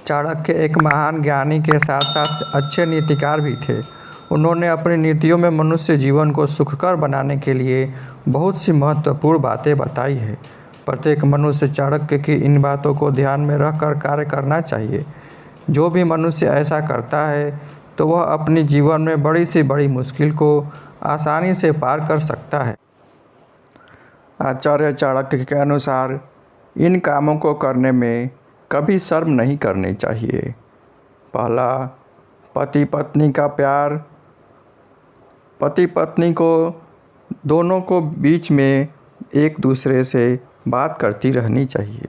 चाणक्य एक महान ज्ञानी के साथ साथ अच्छे नीतिकार भी थे। उन्होंने अपनी नीतियों में मनुष्य जीवन को सुखकर बनाने के लिए बहुत सी महत्वपूर्ण बातें बताई है। प्रत्येक मनुष्य चाणक्य की इन बातों को ध्यान में रखकर कार्य करना चाहिए। जो भी मनुष्य ऐसा करता है तो वह अपनी जीवन में बड़ी से बड़ी मुश्किल को आसानी से पार कर सकता है। आचार्य चाणक्य के अनुसार इन कामों को करने में कभी शर्म नहीं करनी चाहिए। पहला, पति पत्नी का प्यार। पति पत्नी को दोनों को बीच में एक दूसरे से बात करती रहनी चाहिए।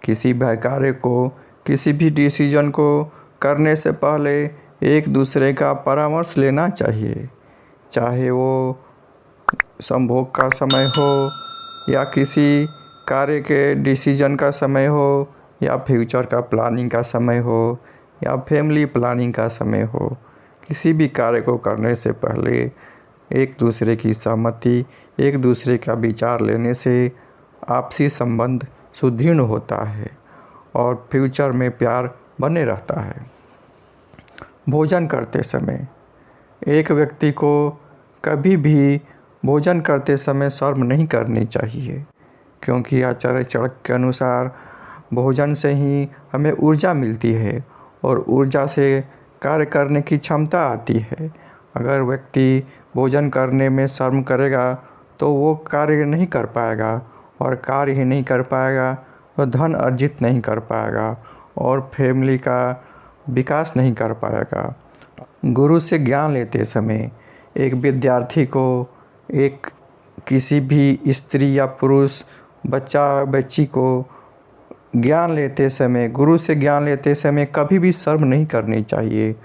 किसी भी कार्य को, किसी भी डिसीजन को करने से पहले एक दूसरे का परामर्श लेना चाहिए, चाहे वो संभोग का समय हो या किसी कार्य के डिसीजन का समय हो या फ्यूचर का प्लानिंग का समय हो या फैमिली प्लानिंग का समय हो। किसी भी कार्य को करने से पहले एक दूसरे की सहमति, एक दूसरे का विचार लेने से आपसी संबंध सुदृढ़ होता है और फ्यूचर में प्यार बने रहता है। भोजन करते समय एक व्यक्ति को कभी भी भोजन करते समय शर्म नहीं करनी चाहिए, क्योंकि आचार्य चाणक्य के अनुसार भोजन से ही हमें ऊर्जा मिलती है और ऊर्जा से कार्य करने की क्षमता आती है। अगर व्यक्ति भोजन करने में शर्म करेगा तो वो कार्य नहीं कर पाएगा, और कार्य ही नहीं कर पाएगा तो धन अर्जित नहीं कर पाएगा और फैमिली का विकास नहीं कर पाएगा। गुरु से ज्ञान लेते समय एक विद्यार्थी को किसी भी स्त्री या पुरुष, बच्चा बच्ची को ज्ञान लेते समय, गुरु से ज्ञान लेते समय कभी भी शर्म नहीं करनी चाहिए।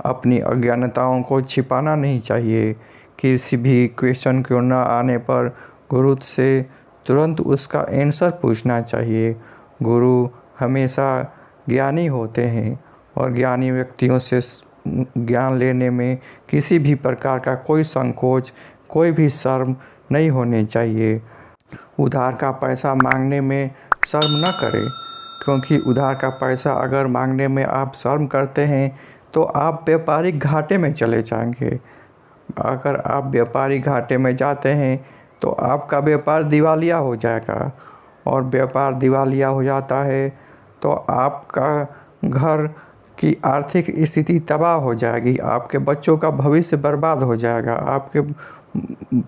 अपनी अज्ञानताओं को छिपाना नहीं चाहिए। किसी भी क्वेश्चन क्यों न आने पर गुरु से तुरंत उसका आंसर पूछना चाहिए। गुरु हमेशा ज्ञानी होते हैं और ज्ञानी व्यक्तियों से ज्ञान लेने में किसी भी प्रकार का कोई संकोच, कोई भी शर्म नहीं होनी चाहिए। उधार का पैसा मांगने में शर्म न करें, क्योंकि उधार का पैसा अगर मांगने में आप शर्म करते हैं तो आप व्यापारिक घाटे में चले जाएंगे। अगर आप व्यापारिक घाटे में जाते हैं तो आपका व्यापार दिवालिया हो जाएगा, और व्यापार दिवालिया हो जाता है तो आपका घर की आर्थिक स्थिति तबाह हो जाएगी, आपके बच्चों का भविष्य बर्बाद हो जाएगा, आपके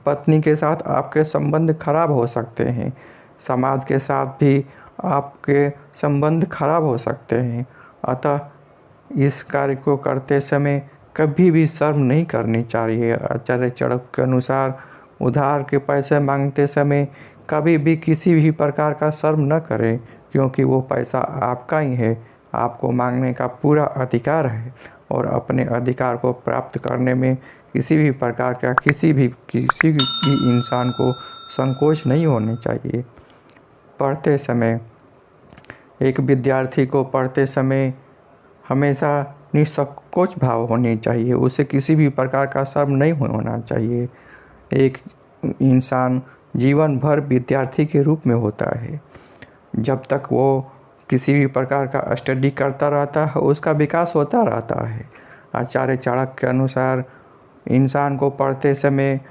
पत्नी के साथ आपके संबंध खराब हो सकते हैं, समाज के साथ भी आपके संबंध खराब हो सकते हैं। अतः इस कार्य को करते समय कभी भी शर्म नहीं करनी चाहिए। आचार्य चाणक्य के अनुसार उधार के पैसे मांगते समय कभी भी किसी भी प्रकार का शर्म न करें, क्योंकि वो पैसा आपका ही है। आपको मांगने का पूरा अधिकार है और अपने अधिकार को प्राप्त करने में किसी भी प्रकार का किसी भी इंसान को संकोच नहीं होने चाहिए। पढ़ते समय एक विद्यार्थी को पढ़ते समय हमेशा निसंकोच भाव होनी चाहिए। उसे किसी भी प्रकार का शर्म नहीं होना चाहिए। एक इंसान जीवन भर विद्यार्थी के रूप में होता है। जब तक वो किसी भी प्रकार का स्टडी करता रहता है उसका विकास होता रहता है। आचार्य चाणक्य के अनुसार इंसान को पढ़ते समय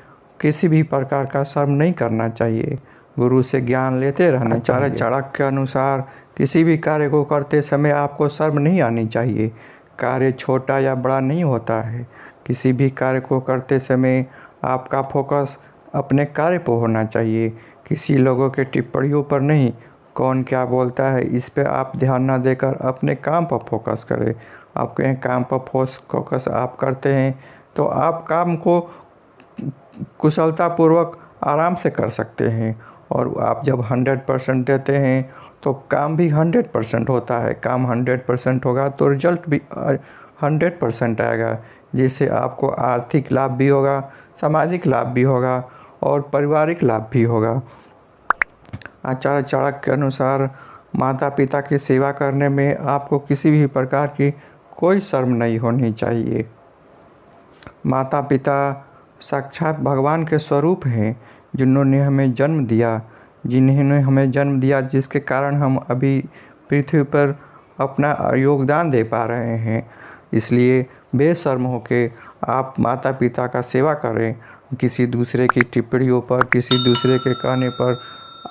किसी भी प्रकार का शर्म नहीं करना चाहिए। गुरु से ज्ञान लेते रहना चाहिए। आचार्य चाणक्य के अनुसार किसी भी कार्य को करते समय आपको शर्म नहीं आनी चाहिए। कार्य छोटा या बड़ा नहीं होता है। किसी भी कार्य को करते समय आपका फोकस अपने कार्य पर होना चाहिए, किसी लोगों के टिप्पणियों पर नहीं। कौन क्या बोलता है इस पे आप ध्यान ना देकर अपने काम पर फोकस करें। आपके काम पर फोकस आप करते हैं तो आप काम को कुशलतापूर्वक आराम से कर सकते हैं, और आप जब 100% देते हैं तो काम भी 100% होता है। काम 100% होगा तो रिजल्ट भी 100% आएगा, जिससे आपको आर्थिक लाभ भी होगा, सामाजिक लाभ भी होगा और पारिवारिक लाभ भी होगा। आचार्य चाणक्य के अनुसार माता पिता की सेवा करने में आपको किसी भी प्रकार की कोई शर्म नहीं होनी चाहिए। माता पिता साक्षात भगवान के स्वरूप हैं, जिन्होंने हमें जन्म दिया, जिसके कारण हम अभी पृथ्वी पर अपना योगदान दे पा रहे हैं। इसलिए बेशर्म होके आप माता पिता का सेवा करें। किसी दूसरे की टिप्पणियों पर, किसी दूसरे के कहने पर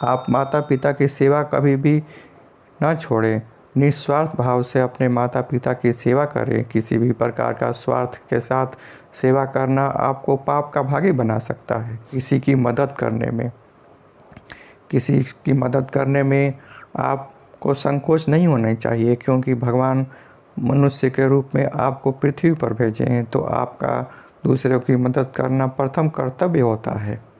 आप माता पिता की सेवा कभी भी ना छोड़ें। निस्वार्थ भाव से अपने माता पिता की सेवा करें। किसी भी प्रकार का स्वार्थ के साथ सेवा करना आपको पाप का भागी बना सकता है। किसी की मदद करने में आपको संकोच नहीं होना चाहिए, क्योंकि भगवान मनुष्य के रूप में आपको पृथ्वी पर भेजे हैं, तो आपका दूसरों की मदद करना प्रथम कर्तव्य होता है।